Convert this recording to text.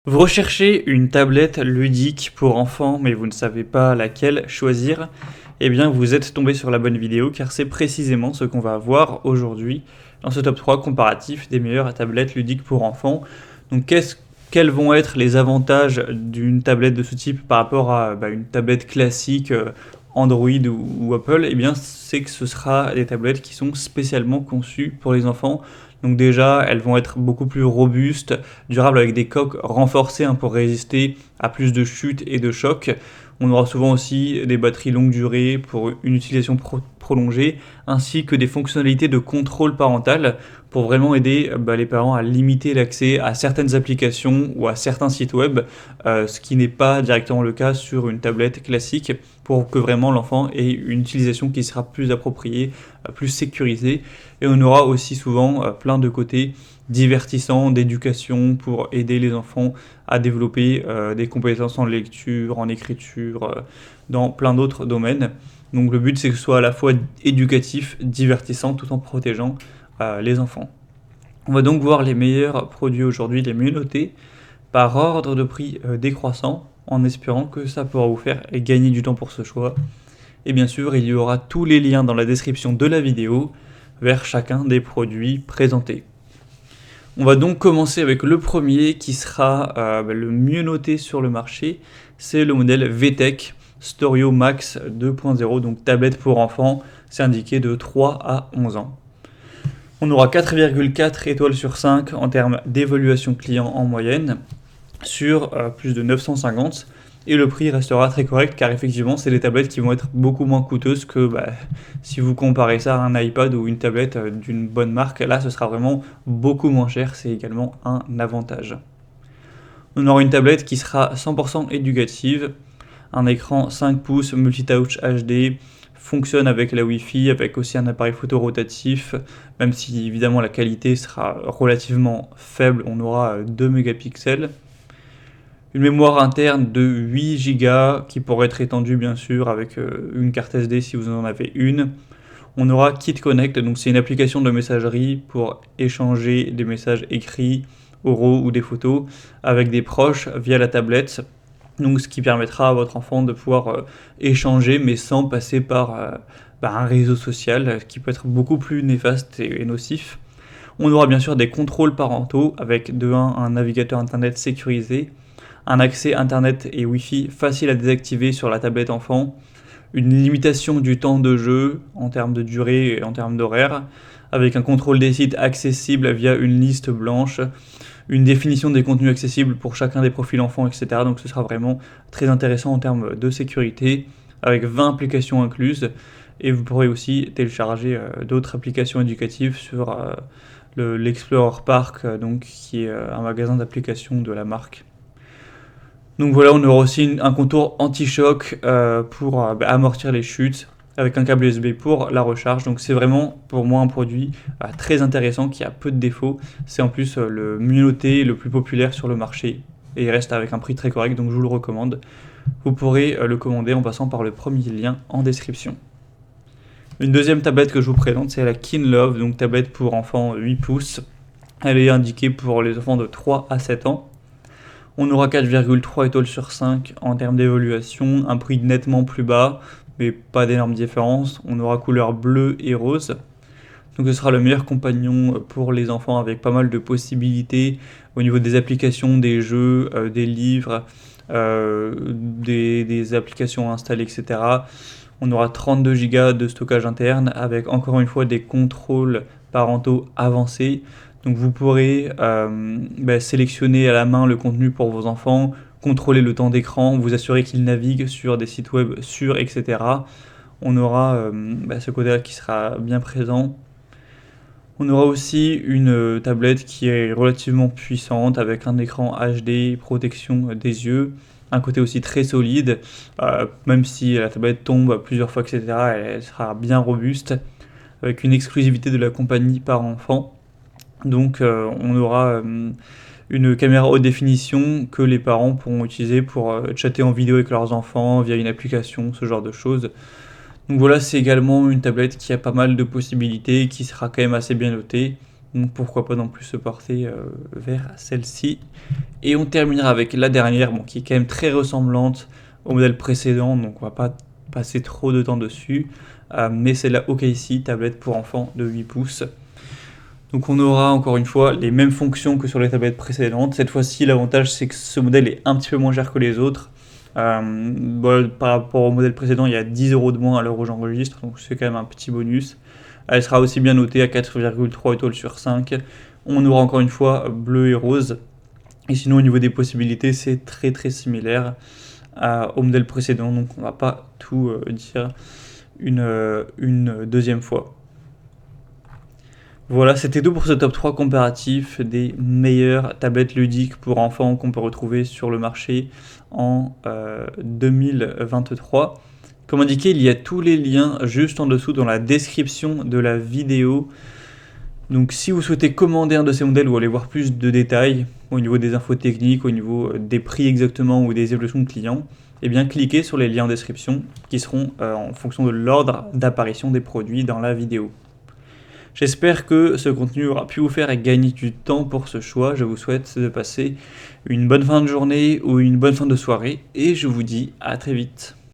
Vous recherchez une tablette ludique pour enfants, mais vous ne savez pas laquelle choisir? Eh bien, vous êtes tombé sur la bonne vidéo, car c'est précisément ce qu'on va voir aujourd'hui dans ce top 3 comparatif des meilleures tablettes ludiques pour enfants. Donc, quels vont être les avantages d'une tablette de ce type par rapport à une tablette classique Android ou Apple? Eh bien, c'est que ce sera des tablettes qui sont spécialement conçues pour les enfants. Donc déjà, elles vont être beaucoup plus robustes, durables avec des coques renforcées pour résister à plus de chutes et de chocs. On aura souvent aussi des batteries longue durée pour une utilisation prolongée, ainsi que des fonctionnalités de contrôle parental pour vraiment aider les parents à limiter l'accès à certaines applications ou à certains sites web, ce qui n'est pas directement le cas sur une tablette classique, pour que vraiment l'enfant ait une utilisation qui sera plus appropriée, plus sécurisée. Et on aura aussi souvent plein de côtés divertissants, d'éducation pour aider les enfants à développer des compétences en lecture, en écriture, dans plein d'autres domaines. Donc le but c'est que ce soit à la fois éducatif, divertissant, tout en protégeant les enfants. On va donc voir les meilleurs produits aujourd'hui, les mieux notés, par ordre de prix décroissant, en espérant que ça pourra vous faire gagner du temps pour ce choix. Et bien sûr, il y aura tous les liens dans la description de la vidéo vers chacun des produits présentés. On va donc commencer avec le premier qui sera le mieux noté sur le marché, c'est le modèle VTech Storio Max 2.0, donc tablette pour enfants, c'est indiqué de 3 à 11 ans. On aura 4,4 étoiles sur 5 en termes d'évaluation client en moyenne, sur plus de 950, et le prix restera très correct car effectivement c'est des tablettes qui vont être beaucoup moins coûteuses que si vous comparez ça à un iPad ou une tablette d'une bonne marque. Là ce sera vraiment beaucoup moins cher, c'est également un avantage. On aura une tablette qui sera 100% éducative, un écran 5 pouces multitouch HD, fonctionne avec la Wi-Fi, avec aussi un appareil photo rotatif, même si évidemment la qualité sera relativement faible, on aura 2 mégapixels. Une mémoire interne de 8 Go qui pourrait être étendue bien sûr avec une carte SD si vous en avez une. On aura KitConnect, donc c'est une application de messagerie pour échanger des messages écrits, oraux ou des photos avec des proches via la tablette. Donc ce qui permettra à votre enfant de pouvoir échanger mais sans passer par un réseau social qui peut être beaucoup plus néfaste et nocif. On aura bien sûr des contrôles parentaux avec de 1 un navigateur internet sécurisé, un accès internet et Wi-Fi facile à désactiver sur la tablette enfant, une limitation du temps de jeu en termes de durée et en termes d'horaire, avec un contrôle des sites accessible via une liste blanche, une définition des contenus accessibles pour chacun des profils enfants, etc. Donc ce sera vraiment très intéressant en termes de sécurité, avec 20 applications incluses, et vous pourrez aussi télécharger d'autres applications éducatives sur l'Explorer Park, donc, qui est un magasin d'applications de la marque. Donc voilà, on aura aussi un contour anti-choc pour amortir les chutes, avec un câble USB pour la recharge. Donc c'est vraiment pour moi un produit très intéressant qui a peu de défauts. C'est en plus le mieux noté, le plus populaire sur le marché, et il reste avec un prix très correct, donc je vous le recommande. Vous pourrez le commander en passant par le premier lien en description. Une deuxième tablette que je vous présente, c'est la KinLove, donc tablette pour enfants 8 pouces. Elle est indiquée pour les enfants de 3 à 7 ans. On aura 4,3 étoiles sur 5 en termes d'évaluation, un prix nettement plus bas, mais pas d'énorme différence. On aura couleur bleue et rose. Donc ce sera le meilleur compagnon pour les enfants, avec pas mal de possibilités au niveau des applications, des jeux, des livres, des applications installées, etc. On aura 32 Go de stockage interne avec encore une fois des contrôles parentaux avancés. Donc vous pourrez sélectionner à la main le contenu pour vos enfants, contrôler le temps d'écran, vous assurer qu'ils naviguent sur des sites web sûrs, etc. On aura ce côté-là qui sera bien présent. On aura aussi une tablette qui est relativement puissante avec un écran HD, protection des yeux, un côté aussi très solide, même si la tablette tombe plusieurs fois, etc. Elle sera bien robuste, avec une exclusivité de la compagnie par enfant. Donc on aura une caméra haute définition que les parents pourront utiliser pour chatter en vidéo avec leurs enfants via une application, ce genre de choses. Donc voilà, c'est également une tablette qui a pas mal de possibilités, qui sera quand même assez bien notée. Donc pourquoi pas non plus se porter vers celle-ci. Et on terminera avec la dernière, bon, qui est quand même très ressemblante au modèle précédent, donc on va pas passer trop de temps dessus. Mais c'est la OKC, tablette pour enfants de 8 pouces. Donc on aura encore une fois les mêmes fonctions que sur les tablettes précédentes. Cette fois-ci, l'avantage c'est que ce modèle est un petit peu moins cher que les autres. Bon, par rapport au modèle précédent, il y a 10 € de moins à l'heure où j'enregistre, donc c'est quand même un petit bonus. Elle sera aussi bien notée à 4,3 étoiles sur 5. On aura encore une fois bleu et rose. Et sinon, au niveau des possibilités, c'est très très similaire au modèle précédent, donc on va pas tout dire une deuxième fois. Voilà, c'était tout pour ce top 3 comparatif des meilleures tablettes ludiques pour enfants qu'on peut retrouver sur le marché en 2023. Comme indiqué, il y a tous les liens juste en dessous dans la description de la vidéo. Donc si vous souhaitez commander un de ces modèles ou aller voir plus de détails au niveau des infos techniques, au niveau des prix exactement ou des évolutions de clients, eh bien cliquez sur les liens en description qui seront en fonction de l'ordre d'apparition des produits dans la vidéo. J'espère que ce contenu aura pu vous faire gagner du temps pour ce choix. Je vous souhaite de passer une bonne fin de journée ou une bonne fin de soirée et je vous dis à très vite.